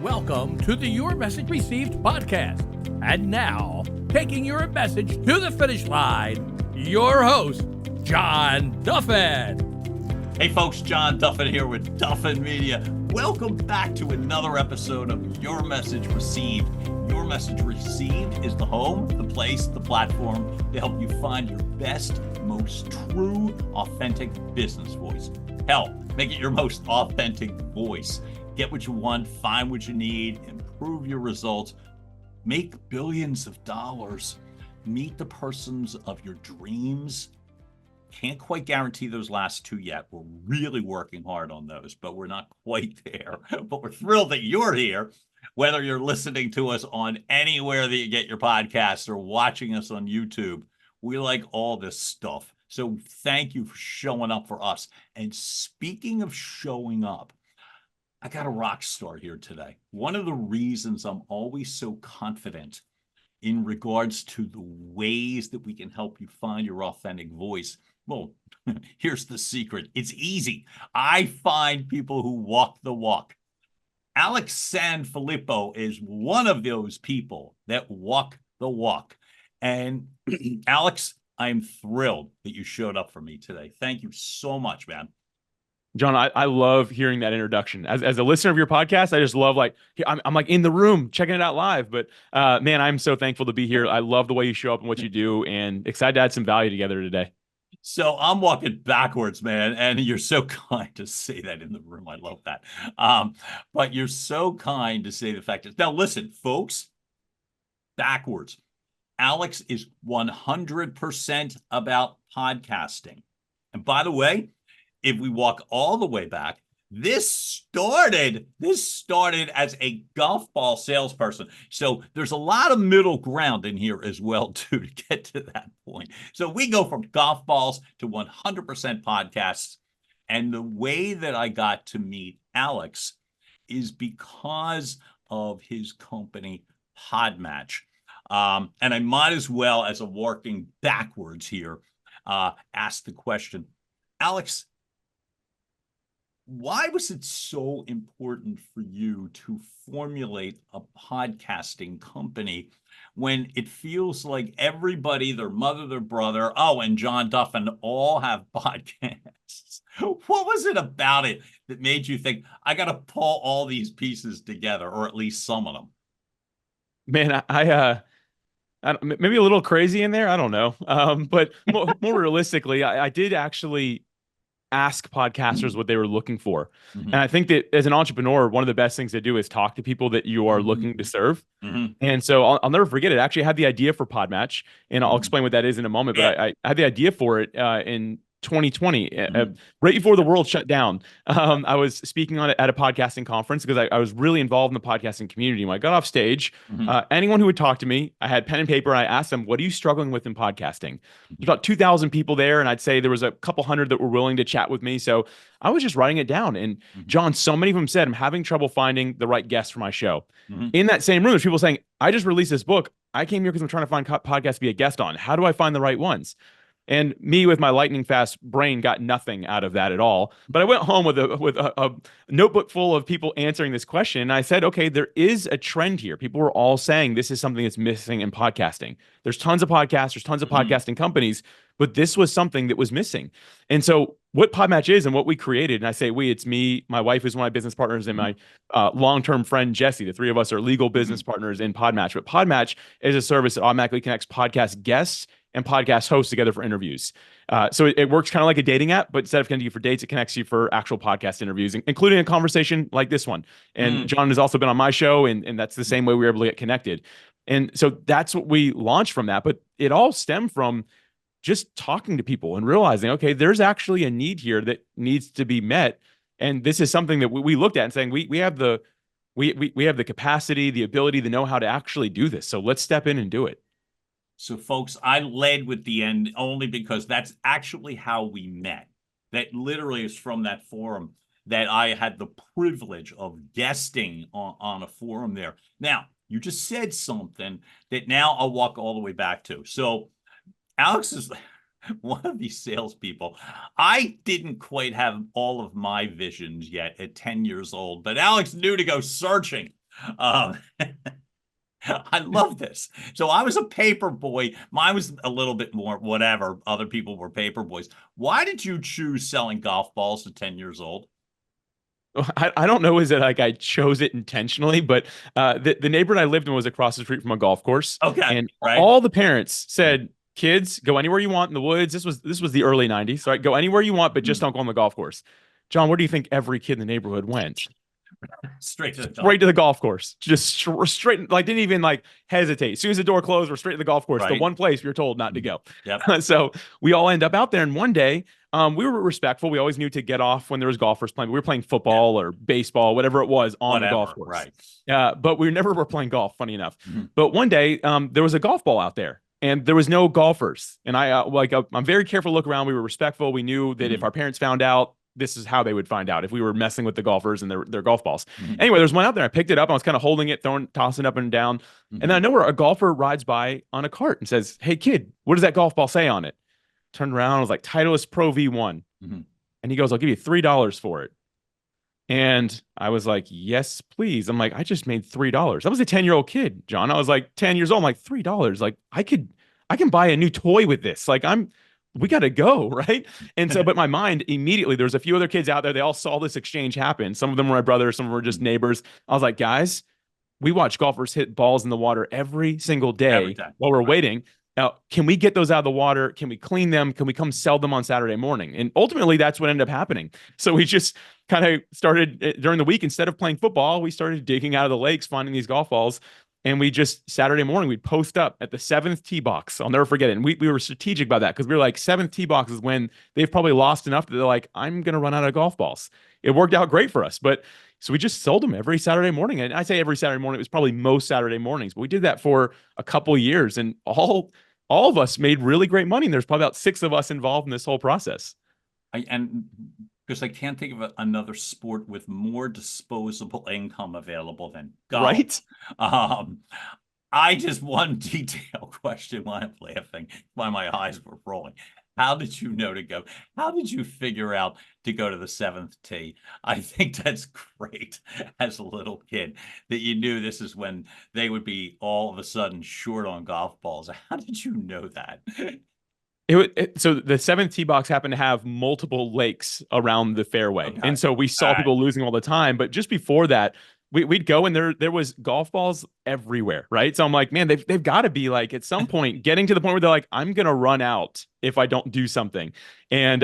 Welcome to the Your Message Received podcast. And now, taking your message to the finish line, your host, John Duffin. Hey folks, John Duffin here with Duffin Media. Welcome back to another episode of Your Message Received. Your Message Received is the home, the place, the platform to help you find your best, most true, authentic business voice. Hell, make it your most authentic voice. Get what you want, find what you need, improve your results, make billions of dollars, meet the persons of your dreams. Can't quite guarantee those last two yet. We're really working hard on those, but we're not quite there. But we're thrilled that you're here, whether you're listening to us on anywhere that you get your podcasts or watching us on YouTube. We like all this stuff. So thank you for showing up for us. And speaking of showing up, I got a rock star here today. One of the reasons I'm always so confident in regards to the ways that we can help you find your authentic voice. Well, here's the secret. It's easy. I find people who walk the walk. Alex Sanfilippo is one of those people that walk the walk. And Alex, I'm thrilled that you showed up for me today. Thank you so much, man. John, I love hearing that introduction. As a listener of your podcast, I just love I'm like in the room checking it out live. But man, I'm so thankful to be here. I love the way you show up and what you do, and excited to add some value together today. So I'm walking backwards, man, and you're so kind to say that in the room. I love that. But you're so kind to say the fact that now listen, folks, backwards. Alex is 100% about podcasting. And by the way, if we walk all the way back, this started as a golf ball salesperson. So there's a lot of middle ground in here as well, too, to get to that point. So we go from golf balls to 100% podcasts. And the way that I got to meet Alex is because of his company, Podmatch. And I might as well, as I'm working backwards here, ask the question, Alex, why was it so important for you to formulate a podcasting company when it feels like everybody, their mother, their brother, and John Duffin all have podcasts? What was it about it that made you think, I got to pull all these pieces together, or at least some of them? Man, I maybe a little crazy in there. I don't know. But more realistically, I did actually ask podcasters what they were looking for. Mm-hmm. And I think that as an entrepreneur, one of the best things to do is talk to people that you are looking to serve. Mm-hmm. And so I'll never forget it. I actually had the idea for Podmatch, and I'll explain what that is in a moment. But I had the idea for it in 2020, right before the world shut down. I was speaking on it at a podcasting conference because I was really involved in the podcasting community. When I got off stage, anyone who would talk to me, I had pen and paper, and I asked them, what are you struggling with in podcasting? There's about 2,000 people there, and I'd say there was a couple hundred that were willing to chat with me. So I was just writing it down. And John, so many of them said, I'm having trouble finding the right guest for my show. In that same room, there's people saying, I just released this book. I came here because I'm trying to find podcasts to be a guest on. How do I find the right ones? And me with my lightning fast brain got nothing out of that at all. But I went home with a notebook full of people answering this question. And I said, okay, there is a trend here. People were all saying this is something that's missing in podcasting. There's tons of podcasts, there's tons of podcasting companies, but this was something that was missing. And so what Podmatch is and what we created, and I say we, it's me, my wife is one of my business partners, and my long-term friend, Jesse. The three of us are legal business partners in Podmatch. But Podmatch is a service that automatically connects podcast guests and podcast hosts together for interviews. So it works kind of like a dating app, but instead of connecting you for dates, it connects you for actual podcast interviews, including a conversation like this one. And John has also been on my show, and that's the same way we were able to get connected. And so that's what we launched from that. But it all stemmed from just talking to people and realizing, okay, there's actually a need here that needs to be met. And this is something that we looked at and saying, we have the capacity, the ability, the know-how to actually do this. So let's step in and do it. So folks, I led with the end only because that's actually how we met. That literally is from that forum that I had the privilege of guesting on a forum there. Now, you just said something that now I'll walk all the way back to. So Alex is one of these salespeople. I didn't quite have all of my visions yet at 10 years old, but Alex knew to go searching. Um, I love this. So I was a paper boy. Mine was a little bit more whatever. Other people were paper boys. Why did you choose selling golf balls at 10 years old? I don't know, is it like I chose it intentionally, but the neighborhood I lived in was across the street from a golf course, Okay, and right? all the parents said, "Kids, go anywhere you want in the woods." This was the early '90s, right? Go anywhere you want, but just don't go on the golf course. John, where do you think every kid in the neighborhood went? Straight to the Straight golf. to the golf course, just straight, like didn't even like hesitate. As soon as the door closed, we're straight to the golf course, the Right? one place we were told not to go. Yep. So we all end up out there, and one day, we were respectful. We always knew to get off when there was golfers playing. We were playing Yeah. football or baseball, whatever it was, on the golf Whatever. course. Right. But we never were playing golf. Funny enough. Mhm. But one day, there was a golf ball out there, and there was no golfers. And I'm very careful to look around. We were respectful. We knew that if our parents found out, this is how they would find out if we were messing with the golfers and their golf balls. Mhm. Anyway, there's one out there. I picked it up. I was kind of holding it, tossing it up and down. And then I know where a golfer rides by on a cart and says, "Hey, kid, what does that golf ball say on it?" Turned around. I was like, "Titleist Pro V1." Mhm. And he goes, "I'll give you $3 for it." And I was like, "Yes, please." I'm like, "I just made $3." I was a 10-year-old kid, John. I was like 10 years old. I'm like, $3. Like, I can buy a new toy with this. Like, we got to go. Right. And so, but my mind immediately, there was a few other kids out there. They all saw this exchange happen. Some of them were my brothers, some were just neighbors. I was like, "Guys, we watch golfers hit balls in the water every single Every day time. while we're Right. waiting. Now, can we get those out of the water? Can we clean them? Can we come sell them on Saturday morning?" And ultimately, that's what ended up happening. So we just kind of started during the week, instead of playing football, we started digging out of the lakes, finding these golf balls. And we just, Saturday morning, we'd post up at the seventh tee box. I'll never forget it. And we were strategic about that because we were like, seventh tee box is when they've probably lost enough that they're like, "I'm going to run out of golf balls." It worked out great for us. But so we just sold them every Saturday morning. And I say every Saturday morning, it was probably most Saturday mornings, but we did that for a couple of years, and all of us made really great money. And there's probably about 6 of us involved in this whole process. And because I can't think of another sport with more disposable income available than golf. Right? Um, I just one detail question why I'm laughing, why my eyes were rolling. How did you know to go? How did you figure out to go to the seventh tee? I think that's great as a little kid that you knew this is when they would be all of a sudden short on golf balls. How did you know that? So the seventh tee box happened to have multiple lakes around the fairway. Okay. And so we saw All right. people losing all the time. But just before that, we'd go and there was golf balls everywhere. Right. So I'm like, man, they've got to be like at some point getting to the point where they're like, "I'm going to run out if I don't do something." And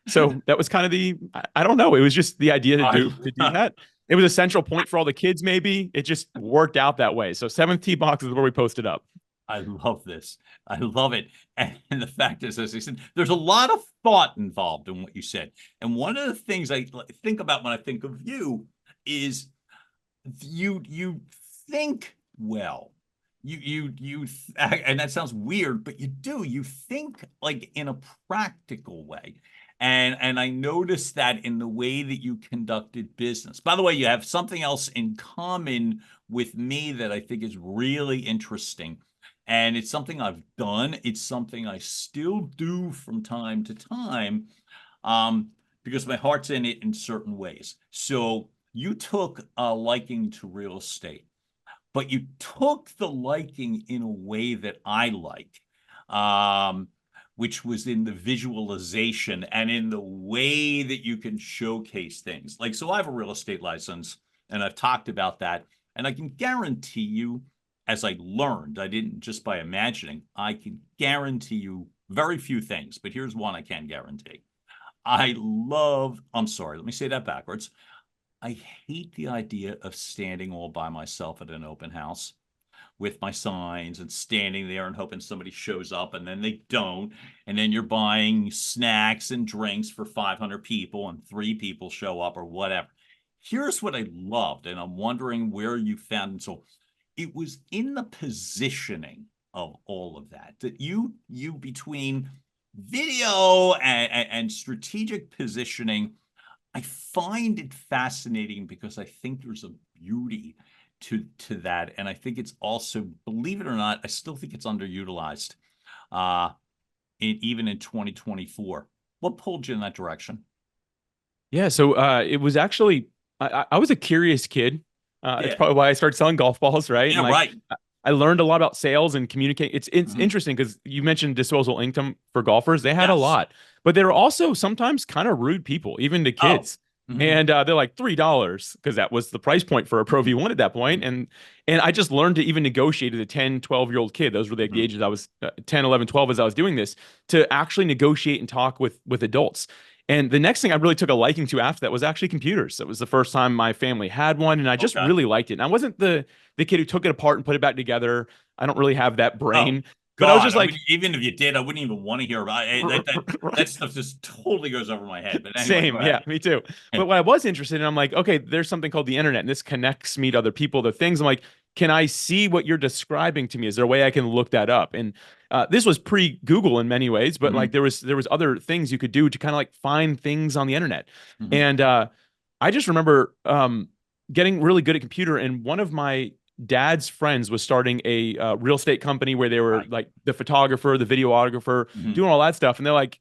so that was kind of I don't know. It was just the idea to do that. It was a central point for all the kids. Maybe it just worked out that way. So seventh tee box is where we posted up. I love this. I love it. And the fact is, as I said, there's a lot of thought involved in what you said. And one of the things I think about when I think of you is you think well. And that sounds weird, but you do. You think like in a practical way. And I noticed that in the way that you conducted business. By the way, you have something else in common with me that I think is really interesting. And it's something I've done. It's something I still do from time to time, because my heart's in it in certain ways. So you took a liking to real estate, but you took the liking in a way that I like, which was in the visualization and in the way that you can showcase things. Like, so I have a real estate license, and I've talked about that, and I can guarantee you, as I learned, I didn't just by imagining, I can guarantee you very few things, but here's one I can guarantee. I'm sorry, let me say that backwards. I hate the idea of standing all by myself at an open house with my signs and standing there and hoping somebody shows up, and then they don't. And then you're buying snacks and drinks for 500 people and 3 people show up or whatever. Here's what I loved, and I'm wondering where you found it. So it was in the positioning of all of that you between video and strategic positioning. I find it fascinating because I think there's a beauty to that, and I think it's also, believe it or not, I still think it's underutilized, even in 2024. What pulled you in that direction? Yeah. So it was actually, I was a curious kid. It's probably why I started selling golf balls, right? Yeah, And like, right. I learned a lot about sales and communicate. It's Mhm. interesting because you mentioned disposable income for golfers. They had a Yes. lot, but they were also sometimes kind of rude people, even to Oh. kids. Mhm. And they're like $3 because that was the price point for a Pro V1 at that point. And I just learned to even negotiate as a 10, 12-year-old kid. Those were the Mhm. ages I was 10, 11, 12 as I was doing this to actually negotiate and talk with adults. And the next thing I really took a liking to after that was actually computers. It was the first time my family had one, and I just Okay. really liked it. And I wasn't the kid who took it apart and put it back together. I don't really have that Oh, brain, but I was God. just I mean, like, even if you did, I wouldn't even want to hear about it. That right. stuff just totally goes over my head. But anyway, go Same. Yeah, ahead. me too. Yeah. But what I was interested in, I'm like, okay, there's something called the internet, and this connects me to other people, the things. I'm like, can I see what you're describing to me? Is there a way I can look that up? And this was pre-Google in many ways, but like Mhm. there was other things you could do to kind of like find things on the internet. Mhm. And I just remember getting really good at computer, and one of my dad's friends was starting a real estate company where they were Right. like the photographer, the videographer, Mhm. doing all that stuff. And they're like,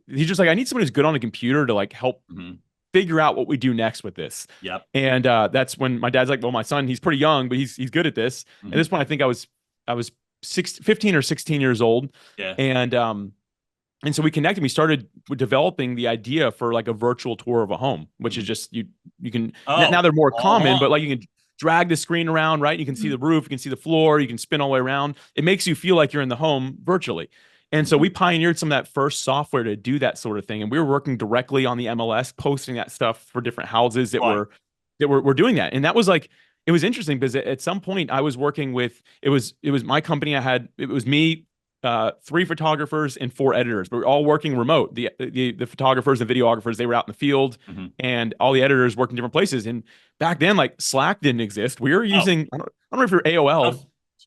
he's just like, I need someone who's good on a computer to like help Mhm. figure out what we do next with this. Yep. And that's when my dad's like, well, my son, he's pretty young, but he's good at this. At Mhm. this point, I think I was 15 or 16 years old. Yeah. And so we connected. We started developing the idea for like a virtual tour of a home, which is Mhm. just you can now Oh. they're more common, Uh-huh. but like you can drag the screen around, right? You can see Mhm. the roof, you can see the floor, you can spin all the way around. It makes you feel like you're in the home virtually. And so Mhm. we pioneered some of that first software to do that sort of thing. And we were working directly on the MLS, posting that stuff for different houses that Right. were doing that. And that was like it was interesting because at some point I was working with it was my company. It was me, three photographers and four editors, but we're all working remote. The photographers and videographers, they were out in the field, Mhm. and all the editors worked in different places. And back then, like Slack didn't exist. We were Oh. using I don't know if you're AOL Oh.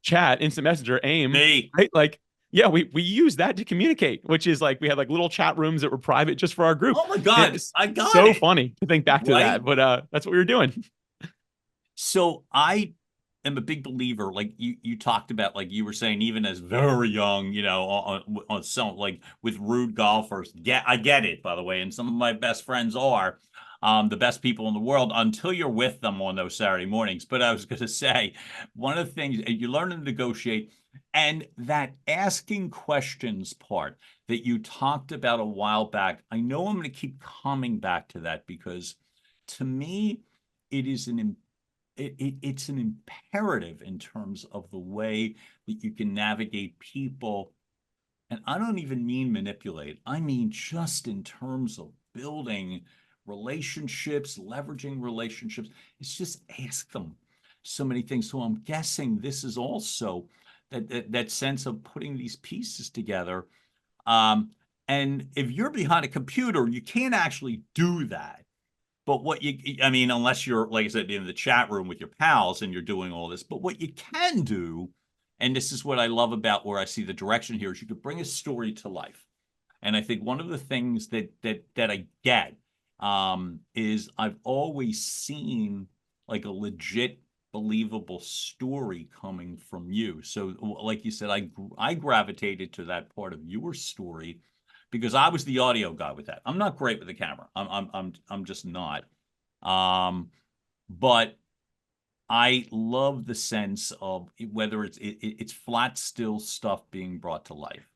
chat, instant messenger, AIM, Me. right? Like, yeah, we used that to communicate, which is like we had like little chat rooms that were private just for our group. Oh my And God. it's I got so it. funny to think back to Right. that. But that's what we were doing. So I am a big believer, like you talked about, like you were saying, even as very young, on some like with rude golfers. Yeah, I get it, by the way. And some of my best friends are the best people in the world until you're with them on those Saturday mornings. But I was going to say, one of the things you learn to negotiate, and that asking questions part that you talked about a while back. I know I'm going to keep coming back to that because to me, it is it's an imperative in terms of the way that you can navigate people. And I don't even mean manipulate, I mean just in terms of building relationships, leveraging relationships. It's just ask them so many things. So I'm guessing this is also that sense of putting these pieces together. Um, and if you're behind a computer, you can't actually do that. But I mean, unless you're, like I said, in the chat room with your pals and you're doing all this, but what you can do, and this is what I love about where I see the direction here, is you could bring a story to life. And I think one of the things that I get is I've always seen like a legit, believable story coming from you. So, like you said, I gravitated to that part of your story because I was the audio guy with that. I'm not great with the camera. I'm just not. Um, but I love the sense of whether it's flat, still stuff being brought to life.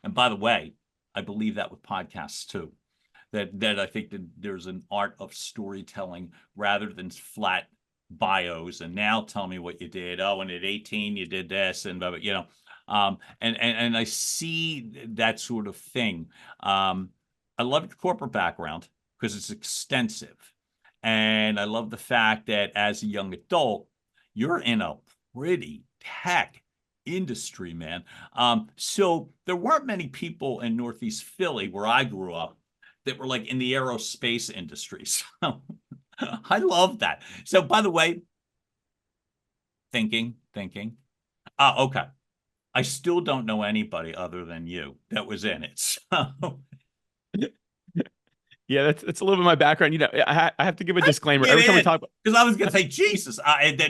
And by the way, I believe that with podcasts too. That I think that there's an art of storytelling rather than flat bios. And now tell me what you did. Oh, and at 18 you did this, and and I see that sort of thing. I love your corporate background because it's extensive, and I love the fact that as a young adult, you're in a pretty tech industry, man. So there weren't many people in Northeast Philly where I grew up that were like in the aerospace industry. So I love that. So by the way, thinking. Okay. I still don't know anybody other than you that was in it. So Yeah, that's a little bit of my background. I have to give a I disclaimer get every time we in talk. because I was going to say, Jesus,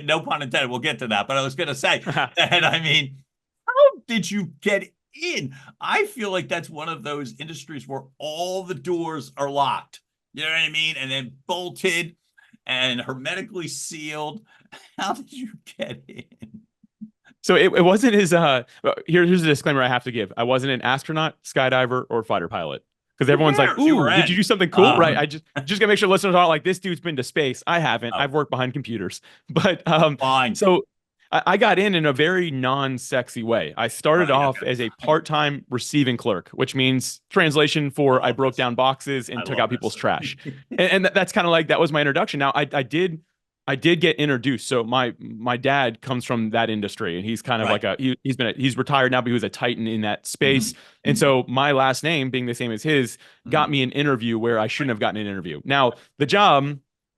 no pun intended. We'll get to that. But I was going to say that, I mean, how did you get in? I feel like that's one of those industries where all the doors are locked. You know what I mean? And then bolted. and hermetically sealed. How did you get in? So it wasn't as here's a disclaimer I have to give. I wasn't an astronaut, skydiver, or fighter pilot. Because Who everyone's like, cares? You were "Ooh, did you in. do something cool?" Right? I just gotta make sure listeners aren't like, "This dude's been to space." I haven't. Oh, I've worked behind computers. But fine. so I got in a very non-sexy way. I started Right. off Okay. as a part-time receiving clerk, which means translation for I I love broke this. down boxes and I took love out this. people's trash. And that's kind of like that was my introduction. Now I did get introduced. So my dad comes from that industry, and he's kind of Right. like he's retired now, but he was a titan in that space. Mhm. And so my last name being the same as his got Mhm. me an interview where I shouldn't Right. have gotten an interview. Now the job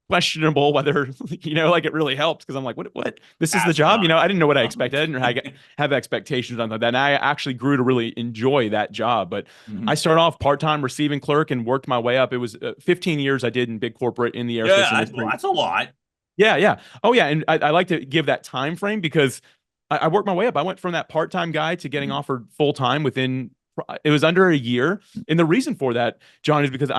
questionable whether like it really helped because I'm like, what? This is the job? Astronaut. I didn't know what I expected. I didn't have expectations on that. And I actually grew to really enjoy that job. But I Mhm. started off part-time receiving clerk and worked my way up. It was 15 years I did in big corporate in the Yeah, aerospace industry. that's a lot. Yeah. Oh, yeah. And I like to give that time frame because I worked my way up. I went from that part-time guy to getting Mhm. offered full-time within it was under a year. And the reason for that, John, is because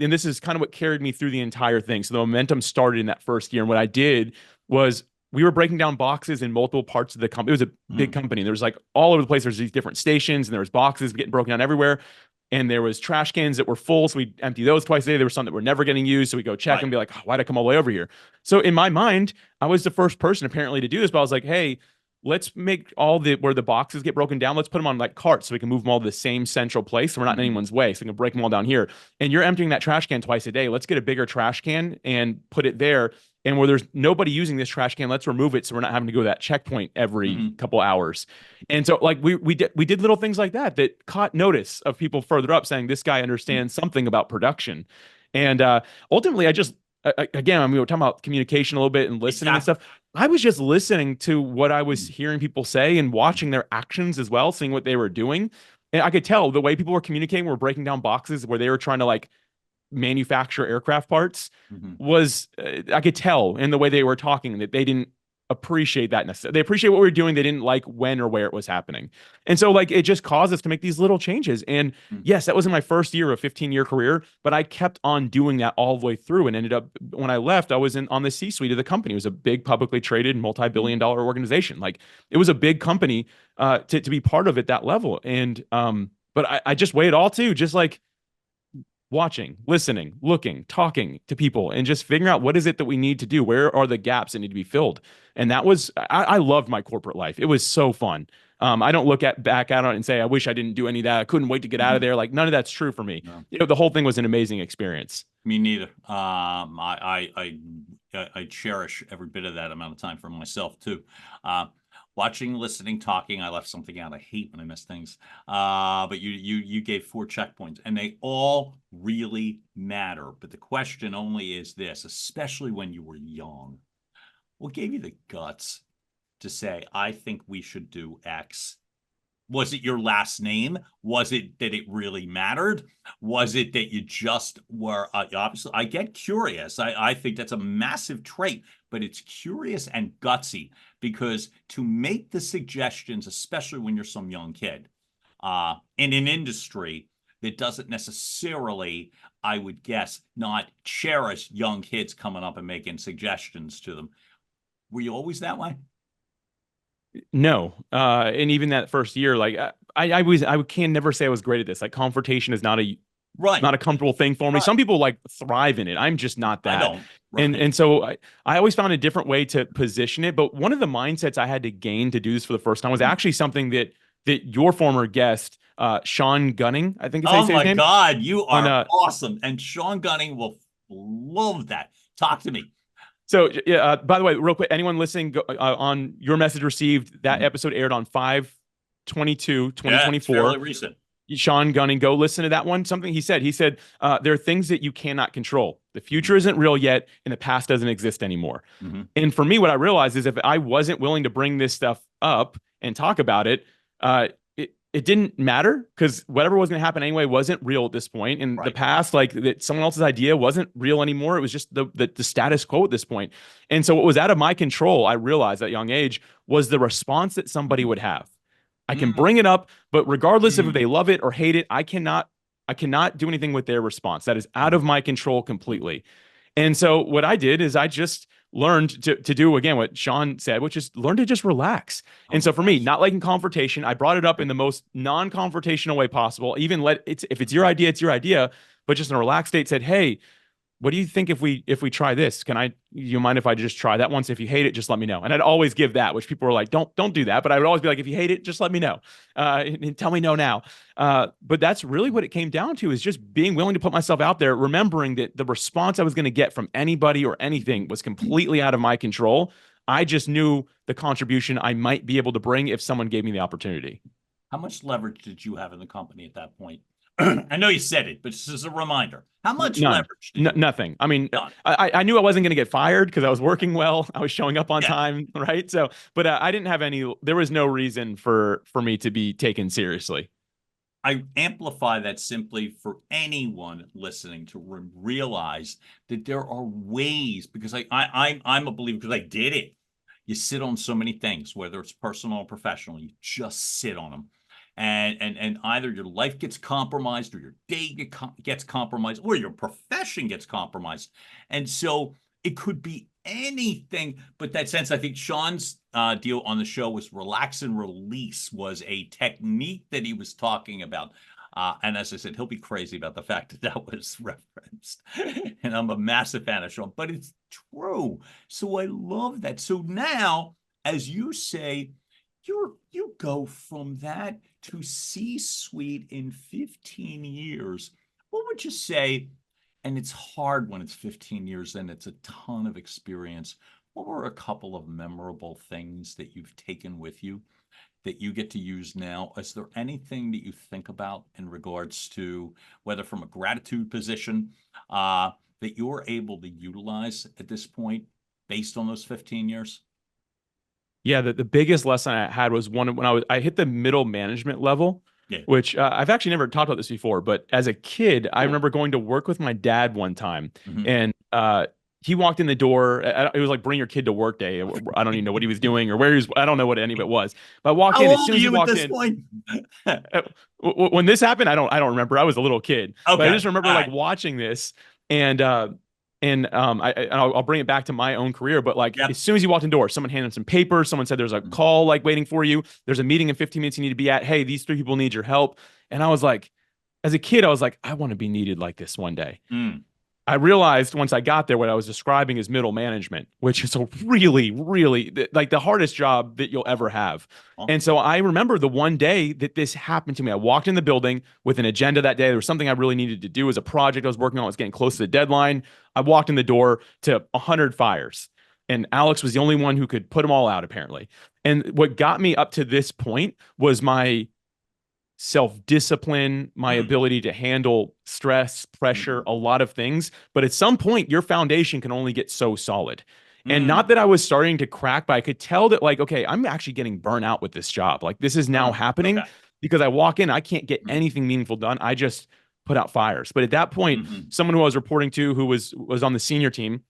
and this is kind of what carried me through the entire thing. So the momentum started in that first year. And what I did was we were breaking down boxes in multiple parts of the company. It was a big Mhm. company. There was like all over the place. There's these different stations and there was boxes getting broken down everywhere. And there was trash cans that were full. So we'd empty those twice a day. There were some that were never getting used. So we go check Right. and be like, oh, why'd I come all the way over here? So in my mind, I was the first person apparently to do this, but I was like, hey, let's make all the where the boxes get broken down. Let's put them on like carts so we can move them all to the same central place. So we're not in Mhm. anyone's way. So we can break them all down here. And you're emptying that trash can twice a day. Let's get a bigger trash can and put it there. And where there's nobody using this trash can, let's remove it so we're not having to go to that checkpoint every Mhm. couple hours. And so like we did little things like that that caught notice of people further up saying this guy Mhm. understands something about production. And ultimately, I just again, I mean, we were talking about communication a little bit and listening and Exactly. stuff. I was just listening to what I was Mhm. hearing people say and watching their actions as well, seeing what they were doing. And I could tell the way people were communicating, were breaking down boxes where they were trying to like manufacture aircraft parts Mhm. was I could tell in the way they were talking that they didn't appreciate that necessarily. They appreciate what we were doing. They didn't like when or where it was happening. And so like it just caused us to make these little changes. And Mhm. yes, that was in my first year of 15-year career, but I kept on doing that all the way through and ended up when I left, I was in on the C-suite of the company. It was a big publicly traded multi-billion dollar organization. Like it was a big company to be part of at that level. And but I just weigh it all too, just like watching, listening, looking, talking to people, and just figuring out what is it that we need to do. Where are the gaps that need to be filled? And that was I loved my corporate life. It was so fun. I don't look at back at it and say I wish I didn't do any of that. I couldn't wait to get out of Mhm. there. Like none of that's true for me. No. The whole thing was an amazing experience. Me neither. I cherish every bit of that amount of time for myself too. Uh, Watching, listening, talking. I left something out. I hate when I miss things. But you gave 4 checkpoints, and they all really matter. But the question only is this, especially when you were young, what gave you the guts to say, I think we should do X? Was it your last name? Was it that it really mattered? Was it that you just were obviously? I get curious. I think that's a massive trait, but it's curious and gutsy because to make the suggestions, especially when you're some young kid in an industry that doesn't necessarily, I would guess, not cherish young kids coming up and making suggestions to them. Were you always that way? No, and even that first year, like I can never say I was great at this. Like confrontation is Right. not a comfortable thing for me. Right. Some people like thrive in it. I'm just not I that. don't. And Right. and so I always found a different way to position it. But one of the mindsets I had to gain to do this for the first time was Mhm. actually something that your former guest, Sean Gunning, I think is how you Oh say his my name, God, you on are awesome. And Sean Gunning will love that. Talk to me. so yeah, by the way, real quick, anyone listening on your message received, that Mhm. episode aired on 5/22, Yeah, it's fairly 2024. recent. Sean Gunning, go listen to that one. Something he said, there are things that you cannot control. The Mhm. future isn't real yet, and the past doesn't exist anymore. Mhm. And for me, what I realized is if I wasn't willing to bring this stuff up and talk about it, it didn't matter because whatever was going to happen anyway wasn't real at this point. In the Right. past, like that someone else's idea wasn't real anymore. It was just the status quo at this point. And so what was out of my control, I realized at a young age, was the response that somebody Mhm. would have. I can Mm, bring it up, but regardless of if mm, they love it or hate it, I cannot do anything with their response. That is out of mhm, my control mhm. completely. And so what I did is I just learned to do again what Sean said, which is learn to just relax. Oh And my so for me, gosh. not liking confrontation, I brought it up in the most non-confrontational way possible. Even let it's if it's your idea, it's your idea, but just in a relaxed state said, hey, what do you think if we try this? You mind if I just try that once? If you hate it, just let me know. And I'd always give that, which people were like, don't do that. But I would always be like, if you hate it, just let me know. And tell me no now. But that's really what it came down to, is just being willing to put myself out there, remembering that the response I was going to get from anybody or anything was completely out of my control. I just knew the contribution I might be able to bring if someone gave me the opportunity. How much leverage did you have in the company at that point? I know you said it, but just as a reminder, how much None. leverage did you have? Nothing. I mean, None. I knew I wasn't going to get fired because I was working well. I was showing up on Yeah. time, right? So, but I didn't have any. There was no reason for me to be taken seriously. I amplify that simply for anyone listening to realize that there are ways, because I'm a believer, because I did it. You sit on so many things, whether it's personal or professional, you just sit on them. And either your life gets compromised, or your day gets compromised, or your profession gets compromised. And so it could be anything, but that sense, I think Sean's deal on the show was relax and release was a technique that he was talking about. And as I said, he'll be crazy about the fact that that was referenced. And I'm a massive fan of Sean, but it's true. So I love that. So now, as you say, you go from that to C-suite in 15 years. What would you say? And it's hard when it's 15 years and it's a ton of experience. What were a couple of memorable things that you've taken with you that you get to use now? Is there anything that you think about in regards to, whether from a gratitude position, that you're able to utilize at this point based on those 15 years? Yeah, the biggest lesson I had was when I hit the middle management level, Yeah. which I've actually never talked about this before. But as a kid, I remember going to work with my dad one time, Mhm. and he walked in the door. It was like bring your kid to work day. I don't even know what he was doing or where he was. I don't know what any of it was. But I walked How in as old soon are as he you at walked this in. point? When this happened, I don't remember. I was a little kid, but I Okay. just remember All like right. watching this, and I'll bring it back to my own career. But like Yep. as soon as you walked in the door, someone handed some paper. Someone said there's a Mhm. call like waiting for you. There's a meeting in 15 minutes you need to be at. Hey, these three people need your help. And I was like, as a kid, I was like, I want to be needed like this one day. Mm. I realized once I got there what I was describing as middle management, which is a really, really like the hardest job that you'll ever have. Well, And so I remember the one day that this happened to me. I walked in the building with an agenda that day. There was something I really needed to do as a project I was working on. I was getting close to the deadline. I walked in the door to 100 fires, and Alex was the only one who could put them all out, apparently. And what got me up to this point was my self-discipline, my mm. ability to handle stress, pressure, Mhm. a lot of things. But at some point, your foundation can only get so solid. And not Mm. that I was starting to crack, but I could tell that, like, okay, I'm actually getting burnt out with this job. Like, this is now happening Okay. because I walk in, I can't get Mm. anything meaningful done. I just put out fires. But at that point, Mhm. someone who I was reporting to, who was on the senior team,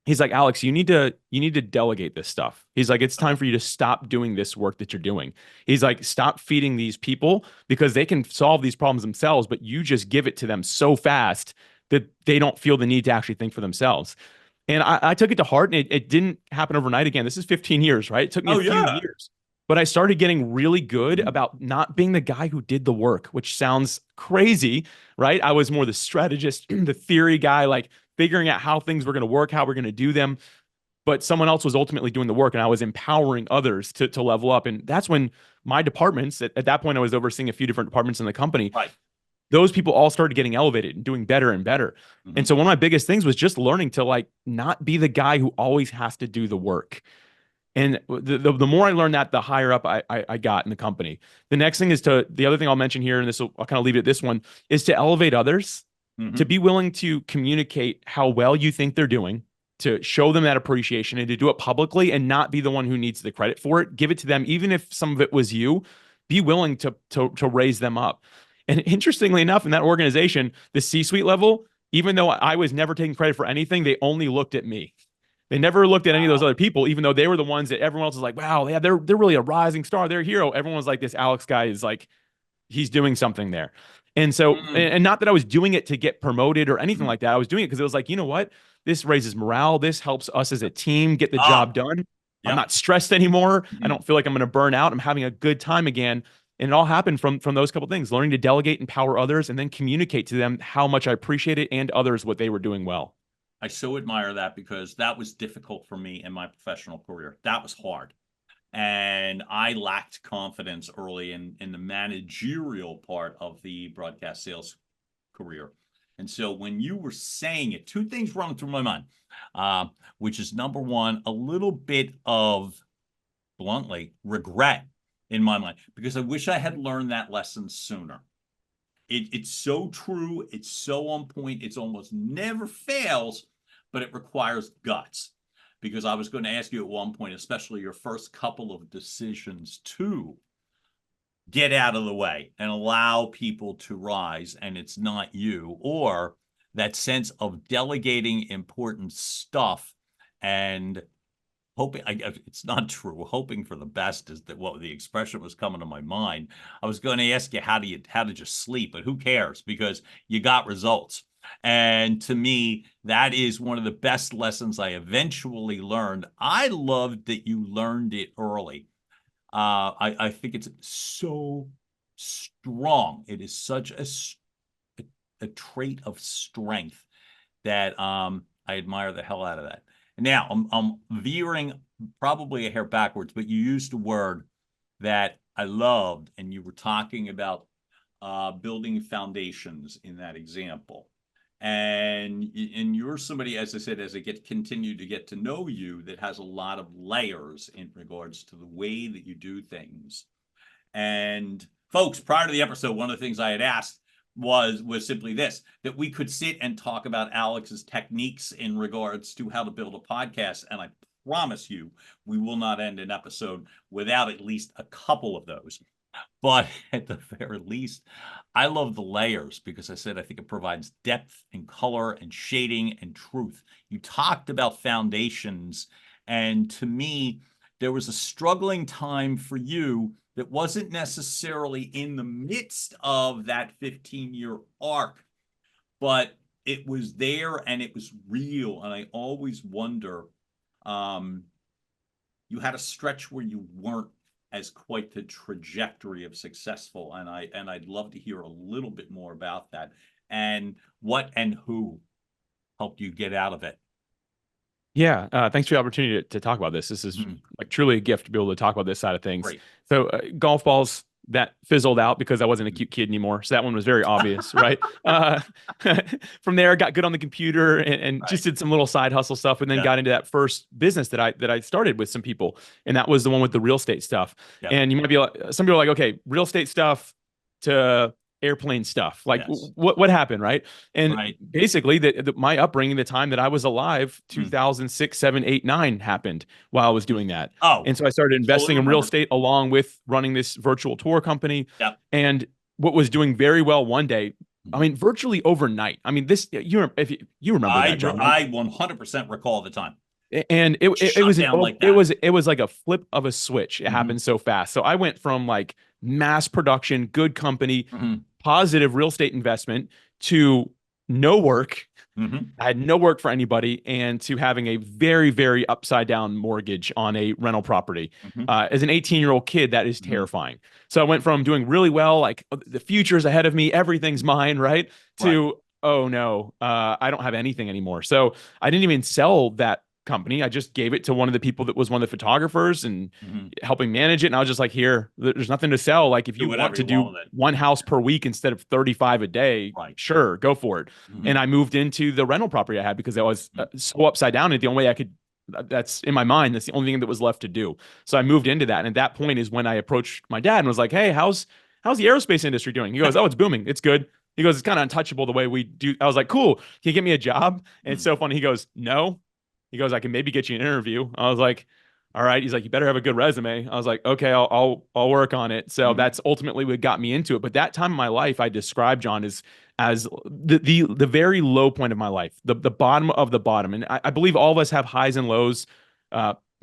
he's like, Alex, you need to delegate this stuff. He's like, it's time Okay. for you to stop doing this work that you're doing. He's like, stop feeding these people because they can solve these problems themselves, but you just give it to them so fast that they don't feel the need to actually think for themselves. And I took it to heart, and it didn't happen overnight. Again, this is 15 years, right? It took me a Oh, few yeah. years, but I started getting really good Mhm. about not being the guy who did the work, which sounds crazy, right? I was more the strategist, the theory guy, like figuring out how things were going to work, how we're going to do them. But someone else was ultimately doing the work, and I was empowering others to level up. And that's when my departments, at that point, I was overseeing a few different departments in the company. Right. Those people all started getting elevated and doing better and better. And Mhm. so one of my biggest things was just learning to like not be the guy who always has to do the work. And the more I learned that, the higher up I got in the company. The next thing is the other thing I'll mention here, and I'll kind of leave it at this one, is to elevate others, to Mhm. be willing to communicate how well you think they're doing, to show them that appreciation, and to do it publicly and not be the one who needs the credit for it. Give it to them, even if some of it was you. Be willing to raise them up. And interestingly enough, in that organization, the C-suite level, even though I was never taking credit for anything, they only looked at me. They never looked at any of those Wow. other people, even though they were the ones that everyone else was like, wow, yeah, they're really a rising star. They're a hero. Everyone's like, this Alex guy is like, he's doing something there. And so, Mm. and not that I was doing it to get promoted or anything Mhm. like that. I was doing it because it was like, you know what? This raises morale. This helps us as a team get the Oh, job done. I'm yep. not stressed anymore. I Mhm. don't feel like I'm going to burn out. I'm having a good time again. And it all happened from those couple things, learning to delegate, empower others, and then communicate to them how much I appreciate it and others what they were doing well. I so admire that because that was difficult for me in my professional career. That was hard. And I lacked confidence early in the managerial part of the broadcast sales career. And so when you were saying it, two things running through my mind, uh, which is number one, a little bit of bluntly regret in my mind because I wish I had learned that lesson sooner. It's so true. It's so on point. It's almost never fails, but it requires guts. Because I was going to ask you at one point, especially your first couple of decisions to get out of the way and allow people to rise, and it's not you, or that sense of delegating important stuff and hoping it's not true. Hoping for the best is that what the expression was coming to my mind. I was going to ask you how did you sleep, but who cares because you got results. And to me, that is one of the best lessons I eventually learned. I loved that you learned it early. I think it's so strong. It is such a trait of strength that I admire the hell out of that. Now I'm veering probably a hair backwards, but you used a word that I loved, and you were talking about building foundations in that example. And you're somebody, as I said, as I continue to get to know you, that has a lot of layers in regards to the way that you do things. And folks, prior to the episode, one of the things I had asked was simply this, that we could sit and talk about Alex's techniques in regards to how to build a podcast. And I promise you, we will not end an episode without at least a couple of those. But at the very least, I love the layers because I said I think it provides depth and color and shading and truth. You talked about foundations, and to me, there was a struggling time for you that wasn't necessarily in the midst of that 15-year arc, but it was there and it was real. And I always wonder, you had a stretch where you weren't as quite the trajectory of successful, and I'd love to hear a little bit more about that and what and who helped you get out of it. Yeah, thanks for the opportunity to talk about this. This is like truly a gift to be able to talk about this side of things. Great. So golf balls that fizzled out because I wasn't a cute kid anymore. So that one was very obvious, right? From there, got good on the computer and just did some little side hustle stuff, and then got into that first business that I started with some people, and that was the one with the real estate stuff. And you might be like, some people are like, okay, real estate stuff to airplane stuff, like what happened, right? And basically my upbringing, the time that I was alive, 2006 7 8 9 happened while I was doing that. And so I started investing in real estate along with running this virtual tour company. And what was doing very well one day, I mean, virtually overnight, I mean, this, if you remember that, John, I 100% recall the time. And it was like a flip of a switch. It happened so fast. So I went from like mass production, good company, positive real estate investment to no work. I had no work for anybody, and to having a very, very upside down mortgage on a rental property. As an 18-year-old kid, that is terrifying. So I went from doing really well, like the future's ahead of me, everything's mine, right? To, oh no, I don't have anything anymore. So I didn't even sell that company. I just gave it to one of the people that was one of the photographers and helping manage it. And I was just like, here, there's nothing to sell. Like if you want to do one house per week instead of 35 a day, sure, go for it. And I moved into the rental property I had because I was so upside down. And the only way I could, that's in my mind, that's the only thing that was left to do. So I moved into that. And at that point is when I approached my dad and was like, hey, how's the aerospace industry doing? He goes, oh, it's booming. It's good. He goes, it's kind of untouchable the way we do. I was like, cool. Can you get me a job? And it's so funny. He goes, no. He goes, I can maybe get you an interview. I was like, all right. He's like, you better have a good resume. I was like, okay, I'll work on it. So that's ultimately what got me into it. But that time in my life, I described, John, as the very low point of my life, the bottom of the bottom. And I believe all of us have highs and lows.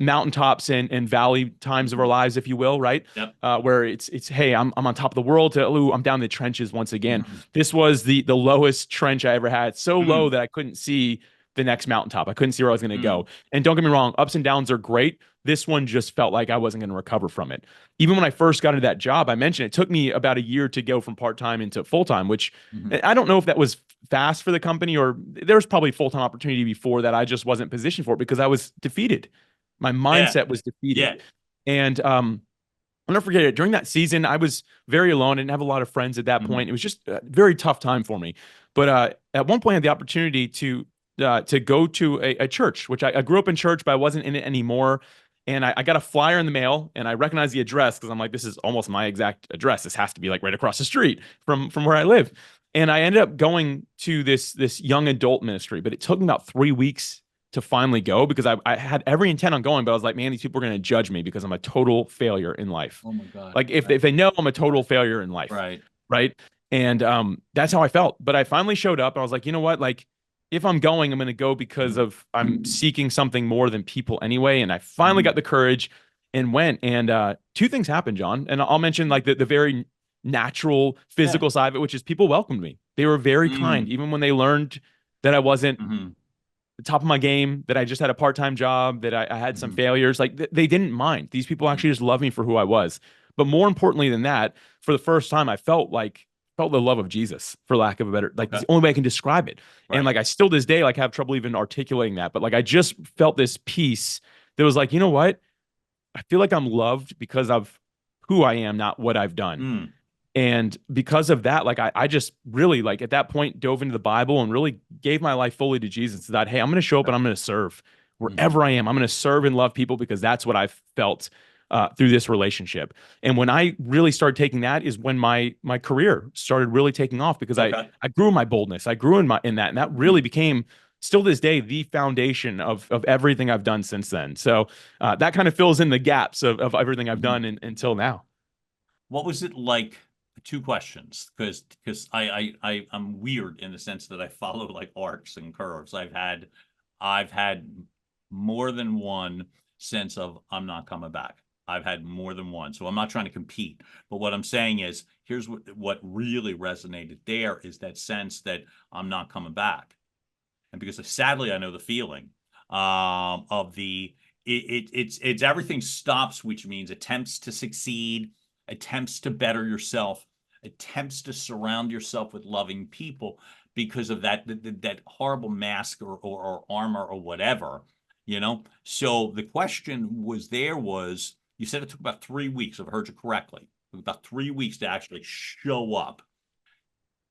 mountaintops and valley times of our lives, if you will, right? Yep. Where it's hey, I'm on top of the world to ooh, I'm down in the trenches once again. Mhm. This was the lowest trench I ever had, so low Mhm. that I couldn't see the next mountaintop. I couldn't see where I was going to Mhm. go. And don't get me wrong, ups and downs are great. This one just felt like I wasn't going to recover from it. Even when I first got into that job, I mentioned it took me about a year to go from part-time into full-time, which Mhm. I don't know if that was fast for the company or there was probably full-time opportunity before that. I just wasn't positioned for it because I was defeated. My Yeah. mindset was Yeah. defeated. And I'll never forget it. During that season, I was very alone. I didn't have a lot of friends at that Mhm. point. It was just a very tough time for me. But at one point, I had the opportunity to go to a church, which I grew up in church, but I wasn't in it anymore. And I got a flyer in the mail, and I recognized the address because I'm like, this is almost my exact address. This has to be like right across the street from where I live. And I ended up going to this young adult ministry, but it took me about 3 weeks to finally go because I had every intent on going, but I was like, man, these people are going to judge me because I'm a total failure in life. Oh my God. Like if, Right. if they know I'm a total failure in life, Right. right? And that's how I felt. But I finally showed up. And I was like, you know what? Like if I'm going, I'm going to go because Mhm. of I'm seeking something more than people anyway. And I finally Mhm. got the courage and went. And two things happened, John. And I'll mention like the very natural Yeah. physical side of it, which is people welcomed me. They were very kind, Mm. even when they learned that I wasn't Mhm. the top of my game, that I just had a part-time job, that I had some Mhm. failures. Like they didn't mind. These people Mhm. actually just loved me for who I was. But more importantly than that, for the first time, I felt the love of Jesus, for lack of a better, like it's Okay. the only way I can describe it. And Right. like I still to this day like have trouble even articulating that. But like I just felt this peace that was like, you know what? I feel like I'm loved because of who I am, not what I've done. Mm. And because of that, like I just really like at that point dove into the Bible and really gave my life fully to Jesus. That hey, I'm going to show up and I'm going to serve Mhm. wherever I am. I'm going to serve and love people because that's what I've felt through this relationship. And when I really started taking that is when my career started really taking off because Okay. I grew in my boldness. I grew in that, and that really Mhm. became still to this day the foundation of everything I've done since then. So that kind of fills in the gaps of everything I've Mhm. done until now. What was it like? Two questions, because I'm weird in the sense that I follow like arcs and curves. I've had more than one sense of I'm not coming back. I've had more than one, so I'm not trying to compete. But what I'm saying is, here's what really resonated there is that sense that I'm not coming back, and because sadly I know the feeling of it's everything stops, which means attempts to succeed, attempts to better yourself, attempts to surround yourself with loving people because of that horrible mask or armor or whatever, you know. So the question was you said it took about 3 weeks, if I heard you correctly, it took about 3 weeks to actually show up.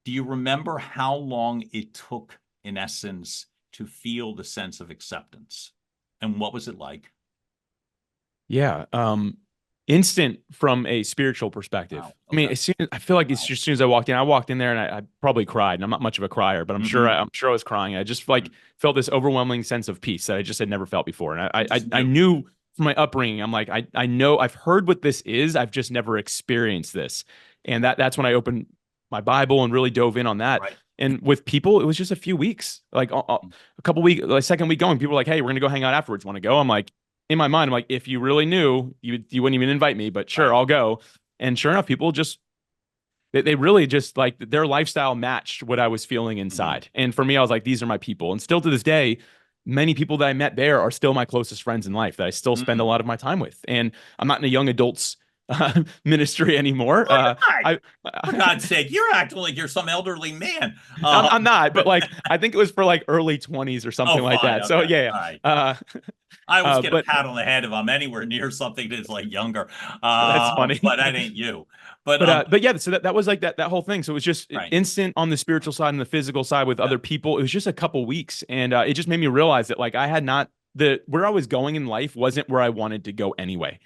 Do you remember how long it took, in essence, to feel the sense of acceptance? And what was it like? Yeah. Instant from a spiritual perspective. Wow. I mean, Okay. as soon as I feel like it's Wow. just as soon as I walked in there and I probably cried. And I'm not much of a crier, but Hmm. I'm sure I was crying. I just like felt this overwhelming sense of peace that I just had never felt before. And You just I knew. knew from my upbringing, I'm like, I know I've heard what this is. I've just never experienced this. And that's when I opened my Bible and really dove in on that. Right. And with people, it was just a few weeks, like a couple weeks, like second week going, people were like, hey, we're going to go hang out afterwards. Want to go? I'm like, in my mind, I'm like, if you really knew, you wouldn't even invite me, but sure, Right. I'll go. And sure enough, people just they really just like their lifestyle matched what I was feeling Hmm. inside. And for me, I was like, these are my people. And still to this day, many people that I met there are still my closest friends in life that I still spend a Mm. lot of my time with. And I'm not in a young adults ministry anymore. Why not? I For God's sake, you're acting like you're some elderly man. I'm not, but like I think it was for like early 20s or Oh, something like fine. that. So Okay. yeah, All right. yeah. I always get a But pat on the head if I'm anywhere near something that's like younger. that's funny. But that ain't you. But But yeah, so that was like that whole thing. So it was just right. instant on the spiritual side and the physical side with Yeah. other people. It was just a couple weeks, and it just made me realize that like I had not the where I was going in life wasn't where I wanted to go anyway.